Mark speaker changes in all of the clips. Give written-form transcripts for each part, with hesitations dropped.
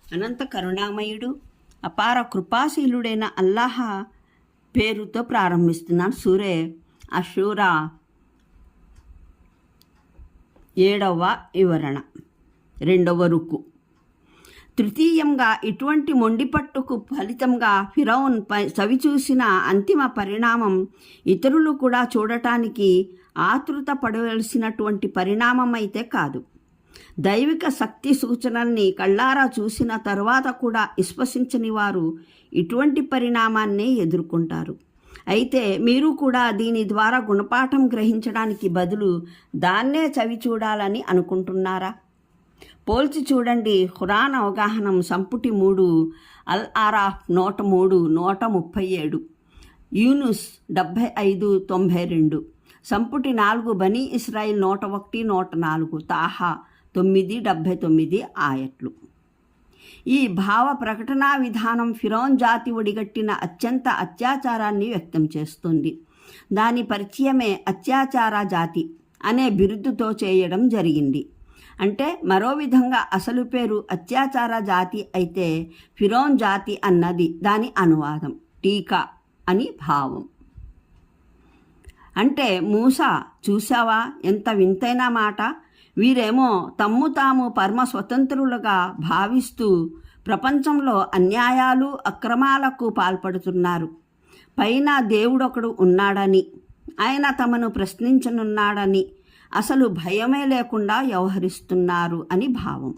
Speaker 1: అనంత కరుణామయుడు అపార కృపాశీలుడైన అల్లాహ్ పేరుతో ప్రారంభిస్తున్నాను. సూరే అషూరా 7వ వివరణ 2వ రుకు. తృతీయంగా ఇటువంటి మొండిపట్టుకు ఫలితంగా ఫిరౌన్ చవిచూసిన అంతిమ పరిణామం ఇతరులు కూడా చూడటానికి ఆతృత పడవలసినటువంటి పరిణామం అయితే కాదు. దైవిక శక్తి సూచనల్ని కళ్ళారా చూసిన తరువాత కూడా విశ్వసించని వారు ఇటువంటి పరిణామాన్నే ఎదుర్కొంటారు. అయితే మీరు కూడా దీని ద్వారా గుణపాఠం గ్రహించడానికి బదులు దాన్నే చవి చూడాలని అనుకుంటున్నారా? పోల్చి చూడండి. ఖురాన్ అవగాహనం సంపుటి 3 అల్ ఆరాఫ్ 103 137, యూనుస్ 75-92, సంపుటి 4 బనీ ఇస్రాయిల్ 101 104, తాహా 9-79 ఆయట్లు. ఈ భావ ప్రకటనా విధానం ఫిరౌన్ జాతి ఒడిగట్టిన అత్యంత అత్యాచారాన్ని వ్యక్తం చేస్తుంది. దాని పరిచయమే అత్యాచార జాతి అనే బిరుదుతో చేయడం జరిగింది. అంటే మరో విధంగా అసలు పేరు అత్యాచార జాతి అయితే ఫిరౌన్ జాతి అన్నది దాని అనువాదం, టీకా అని భావం. అంటే మూసా, చూసావా ఎంత వింతైన మాట. వీరేమో తమ్ము తాము పరమ స్వతంత్రులుగా భావిస్తూ ప్రపంచంలో అన్యాయాలు అక్రమాలకు పాల్పడుతున్నారు. పైన దేవుడొకడు ఉన్నాడని, ఆయన తమను ప్రశ్నించనున్నాడని అసలు భయమే లేకుండా వ్యవహరిస్తున్నారు అని భావం.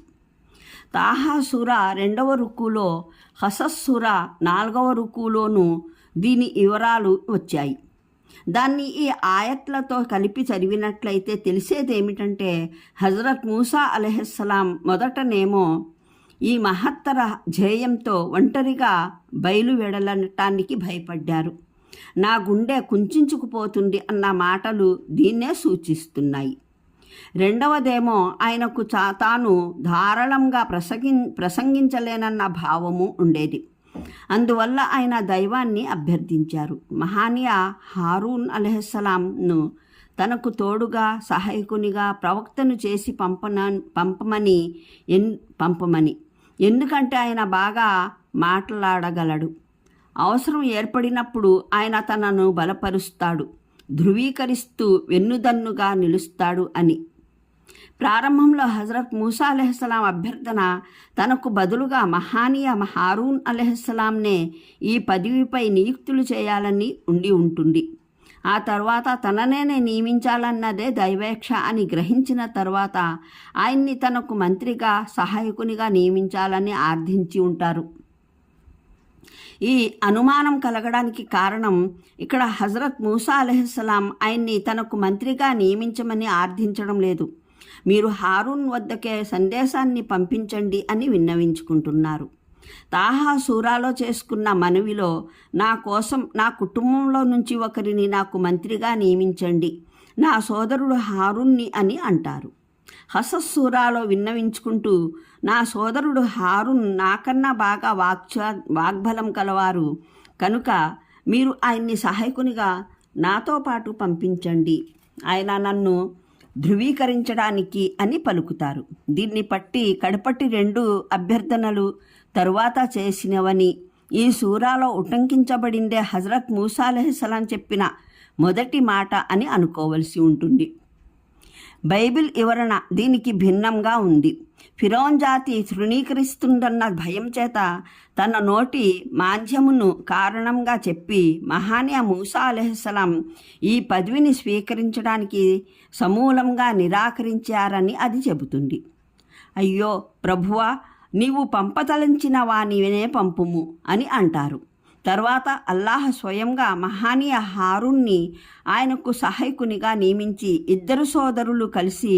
Speaker 1: తాహా సూర 2వ రుకులో, హసస్ సూర 4వ రుకులోనూ దీని వివరాలు వచ్చాయి. దాన్ని ఈ ఆయట్లతో కలిపి చదివినట్లయితే తెలిసేదేమిటంటే హజరత్ మూసా అలైహిస్సలాం మొదటనేమో ఈ మహత్తర ధ్యేయంతో ఒంటరిగా బయలువెడలటానికి భయపడ్డారు. నా గుండె కుంచుకుపోతుంది అన్న మాటలు దీన్నే సూచిస్తున్నాయి. రెండవదేమో ఆయనకు తాను ధారాళంగా ప్రసంగించలేనన్న భావము ఉండేది. అందువల్ల ఆయన దైవాన్ని అభ్యర్థించారు. మహానీయ హారూన్ అలైహిస్సలాంను తనకు తోడుగా సహాయకునిగా ప్రవక్తను చేసి పంపమని, ఎందుకంటే ఆయన బాగా మాట్లాడగలడు. అవసరం ఏర్పడినప్పుడు ఆయన తనను బలపరుస్తాడు, ధృవీకరిస్తూ వెన్నుదన్నుగా నిలుస్తాడు అని. ప్రారంభంలో హజరత్ మూసా అలైహిస్సలాం అభ్యర్థన తనకు బదులుగా మహానీయ హారూన్ అలైహిస్సలాంనే ఈ పదవిపై నియుక్తులు చేయాలని ఉంటుంది. ఆ తర్వాత తననే నియమించాలన్నదే దైవేక్ష అని గ్రహించిన తర్వాత ఆయన్ని తనకు మంత్రిగా సహాయకునిగా నియమించాలని ఆర్థించి ఉంటారు. ఈ అనుమానం కలగడానికి కారణం ఇక్కడ హజరత్ మూసా అలైహిస్సలాం ఆయన్ని తనకు మంత్రిగా నియమించమని ఆర్థించడం లేదు. మీరు హారూన్ వద్దకే సందేశాన్ని పంపించండి అని విన్నవించుకుంటున్నారు. తాహా సూరాలో చేసుకున్న మనవిలో నా కోసం నా కుటుంబంలో నుంచి ఒకరిని నాకు మంత్రిగా నియమించండి, నా సోదరుడు హారూన్ని అని అంటారు. హసస్ సూరాలో విన్నవించుకుంటూ నా సోదరుడు హారూన్ నాకన్నా బాగా వాగ్బలం కలవారు కనుక మీరు ఆయన్ని సహాయకునిగా నాతో పాటు పంపించండి, ఆయన నన్ను ధృవీకరించడానికి అని పలుకుతారు. దీన్ని పట్టి కడపటి 2 అభ్యర్థనలు తరువాత చేసినవని ఈ సూరాలో ఉటంకించబడిందే హజరత్ మూసా అలైహిస్సలాం చెప్పిన మొదటి మాట అని అనుకోవలసి ఉంటుంది. బైబిల్ వివరణ దీనికి భిన్నంగా ఉంది. ఫిరౌన్ జాతి తృణీకరిస్తుందన్న భయం చేత తన నోటి మాధ్యమును కారణంగా చెప్పి మహానీయ మూసా అలైహిస్సలాం ఈ పదవిని స్వీకరించడానికి సమూలంగా నిరాకరించారని అది చెబుతుంది. అయ్యో ప్రభువా, నీవు పంపతలంచిన వానినే పంపుము అని అంటారు. తర్వాత అల్లాహ్ స్వయంగా మహానీయ హారూన్ని ఆయనకు సహాయకునిగా నియమించి 2 సోదరులు కలిసి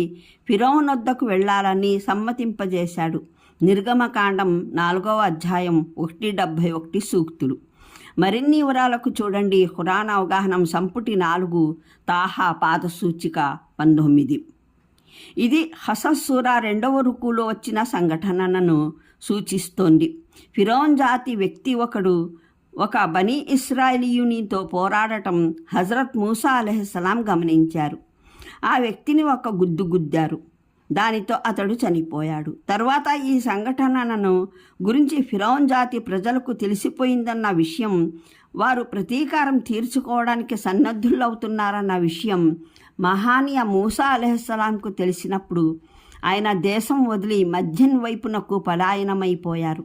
Speaker 1: ఫిరౌన్ వద్దకు వెళ్లాలని సమ్మతింపజేశాడు. నిర్గమకాండం 4వ అధ్యాయం 171 సూక్తులు. మరిన్ని వివరాలకు చూడండి ఖురాన్ అవగాహనం సంపుటి 4 తాహా పాదసూచిక 19. ఇది హసస్ సూర 2వ రుకులో వచ్చిన సంఘటనను సూచిస్తోంది. ఫిరౌన్ జాతి వ్యక్తి ఒక బనీ ఇస్రాయిలీయునితో పోరాడటం హజరత్ మూసా అలైహిస్సలాం గమనించారు. ఆ వ్యక్తిని ఒక గుద్దారు. దానితో అతడు చనిపోయాడు. తర్వాత ఈ సంఘటనను గురించి ఫిరౌన్ జాతి ప్రజలకు తెలిసిపోయిందన్న విషయం, వారు ప్రతీకారం తీర్చుకోవడానికి సన్నద్ధులవుతున్నారన్న విషయం మహానీయ మూసా అలైహిస్సలాంకు తెలిసినప్పుడు ఆయన దేశం వదిలి మధ్యం వైపునకు పలాయనమైపోయారు.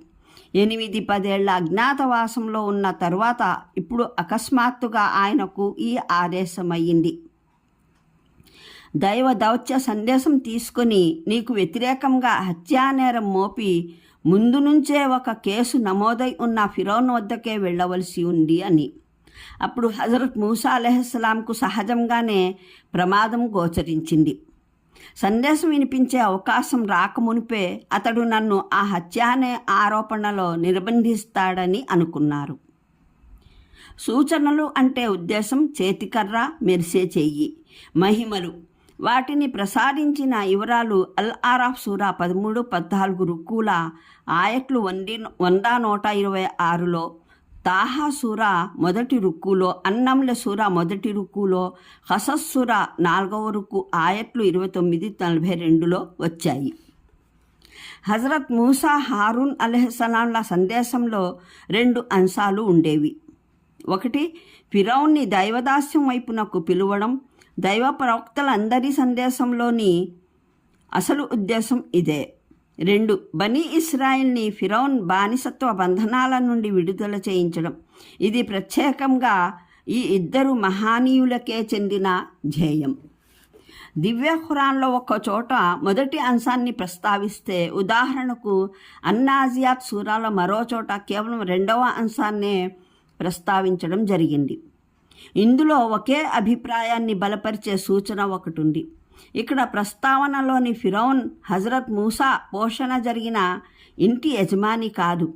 Speaker 1: 8-10 ఏళ్ల అజ్ఞాతవాసంలో ఉన్న తర్వాత ఇప్పుడు అకస్మాత్తుగా ఆయనకు ఈ ఆదేశమయ్యింది. దైవ దౌత్య సందేశం తీసుకుని నీకు వ్యతిరేకంగా హత్యానేరం మోపి ముందు నుంచే ఒక కేసు నమోదై ఉన్న ఫిరౌన్ వద్దకే వెళ్ళవలసి ఉంది అని. అప్పుడు హజరత్ మూసా అలైహిస్సలాంకు సహజంగానే ప్రమాదం గోచరించింది. సందేశం వినిపించే అవకాశం రాకమునిపే అతడు నన్ను ఆ హత్యానే ఆరోపణలో నిర్బంధిస్తాడని అనుకున్నారు. సూచనలు అంటే ఉద్దేశం చేతికర్ర, మెరిసే చెయ్యి, మహిమలు. వాటిని ప్రసాదించిన వివరాలు అల్ ఆరాఫ్ సూరా 13-14 రుక్కుల ఆయట్లు 100-126లో, తాహా సూరా 1 రుక్కులో, అన్నమ్ల సూరా 1 రుక్కులో, హసస్ సూరా 4వ రుక్కు ఆయట్లు 29-42లో వచ్చాయి. హజరత్ మూసా హారూన్ అలైహిస్సలాంల సందేశంలో 2 అంశాలు ఉండేవి. ఒకటి, ఫిరౌన్ని దైవదాస్యం వైపునకు పిలువడం. దైవ ప్రవక్తలందరి సందేశంలోని అసలు ఉద్దేశం ఇదే. 2, బనీ ఇస్రాయిల్ని ఫిరౌన్ బానిసత్వ బంధనాల నుండి విడుదల చేయించడం. ఇది ప్రత్యేకంగా ఈ ఇద్దరు మహానీయులకే చెందిన ధ్యేయం. దివ్య ఖురాన్లో ఒక్క చోట మొదటి అంశాన్ని ప్రస్తావిస్తే, ఉదాహరణకు అన్నాజియాత్ సూరాలో మరో చోట కేవలం 2వ అంశాన్నే ప్రస్తావించడం జరిగింది. ఇందులో ఒకే అభిప్రాయాన్ని బలపరిచే సూచన ఒకటి ఉంది. ఇక్కడ ప్రస్తావనలోని ఫిరౌన్ హజరత్ మూసా పోషణ జరిగిన ఇంటి యజమాని కాదు,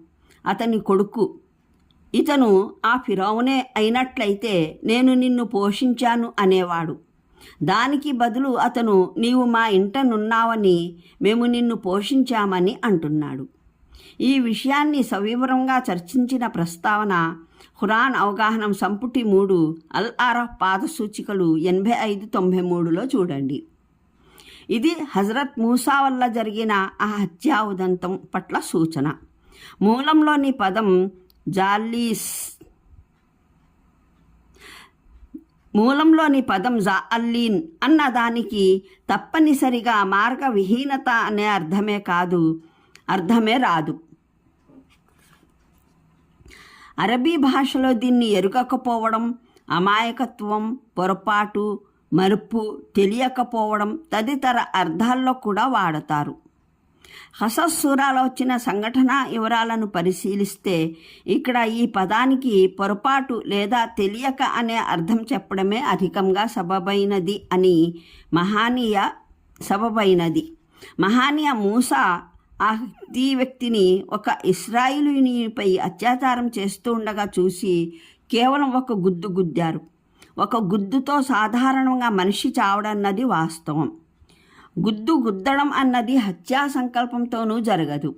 Speaker 1: అతని కొడుకు. ఇతను ఆ ఫిరౌనే అయినట్లయితే నేను నిన్ను పోషించాను అనేవాడు. దానికి బదులు అతను నీవు మా ఇంటనున్నావని, మేము నిన్ను పోషించామని అంటున్నాడు. ఈ విషయాన్ని సవివరంగా చర్చించిన ప్రస్తావన ఖురాన్ అవగాహనం సంపుటి 3 అల్ ఆరాఫ్ పాద సూచికలు 85-93లో చూడండి. ఇది హజరత్ మూసా వల్ల జరిగిన ఆ హత్యా ఉదంతం పట్ల సూచన. మూలంలోని పదం జాఅల్లీన్ అన్న దానికి తప్పనిసరిగా మార్గవిహీనత అనే అర్థమే రాదు. అరబీ భాషలో దీన్ని ఎరుగకపోవడం, అమాయకత్వం, పొరపాటు, మరుపు, తెలియకపోవడం తదితర అర్థాల్లో కూడా వాడతారు. హసస్ సూరాలో వచ్చిన సంఘటన వివరాలను పరిశీలిస్తే ఇక్కడ ఈ పదానికి పొరపాటు లేదా తెలియక అనే అర్థం చెప్పడమే అధికంగా మహానీయ మూసా ఆ వ్యక్తిని ఒక ఇశ్రాయేలీయునిపై అత్యాచారం చేస్తూ ఉండగా చూసి కేవలం ఒక గుద్దు గుద్దారు. ఒక గుద్దుతో సాధారణంగా మనిషి చావడన్నది వాస్తవం. గుద్దడం అన్నది హత్యా సంకల్పంతోనూ జరగదు.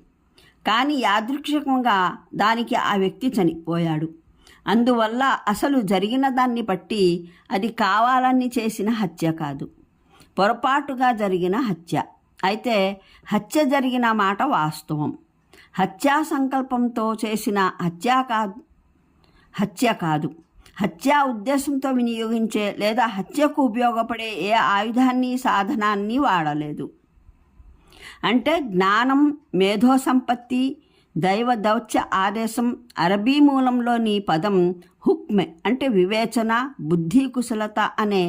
Speaker 1: కానీ యాదృచ్ఛికంగా దానికి ఆ వ్యక్తి చనిపోయాడు. అందువల్ల అసలు జరిగిన దాన్ని బట్టి అది కావాలని చేసిన హత్య కాదు, పొరపాటుగా జరిగిన హత్య. అయితే హత్య జరిగిన మాట వాస్తవం. హత్యా సంకల్పంతో చేసిన హత్య కాదు. హత్యా ఉద్దేశంతో వినియోగించే లేదా హత్యకు ఉపయోగపడే ఏ ఆయుధాన్ని, సాధనాన్ని వాడలేదు. అంటే జ్ఞానం, మేధో సంపత్తి, దైవ దౌత్య ఆదేశం. అరబీ మూలంలోని పదం హుక్మె అంటే వివేచన, బుద్ధి, కుశలత అనే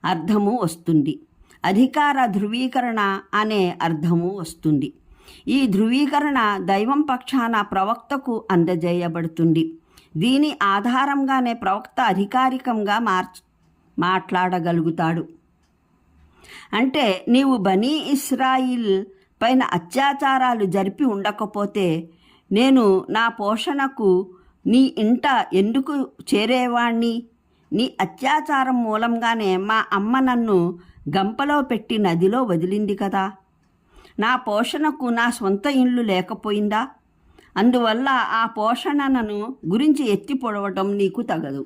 Speaker 1: అర్థము వస్తుంది. అధికార ధృవీకరణ అనే అర్థము వస్తుంది. ఈ ధృవీకరణ దైవం పక్షాన ప్రవక్తకు అందజేయబడుతుంది. దీని ఆధారంగానే ప్రవక్త అధికారికంగా మాట్లాడగలుగుతాడు. అంటే నీవు బనీ ఇస్రాయిల్ పైన అత్యాచారాలు జరిపి ఉండకపోతే నేను నా పోషణకు నీ ఇంట ఎందుకు చేరేవాణ్ణి? నీ అత్యాచారం మూలంగానే మా అమ్మ నన్ను గంపలో పెట్టి నదిలో వదిలింది కదా. నా పోషణకు నా సొంత ఇల్లు లేకపోయిందా? అందువల్ల ఆ పోషణను గురించి ఎత్తి పొడవటం నీకు తగదు.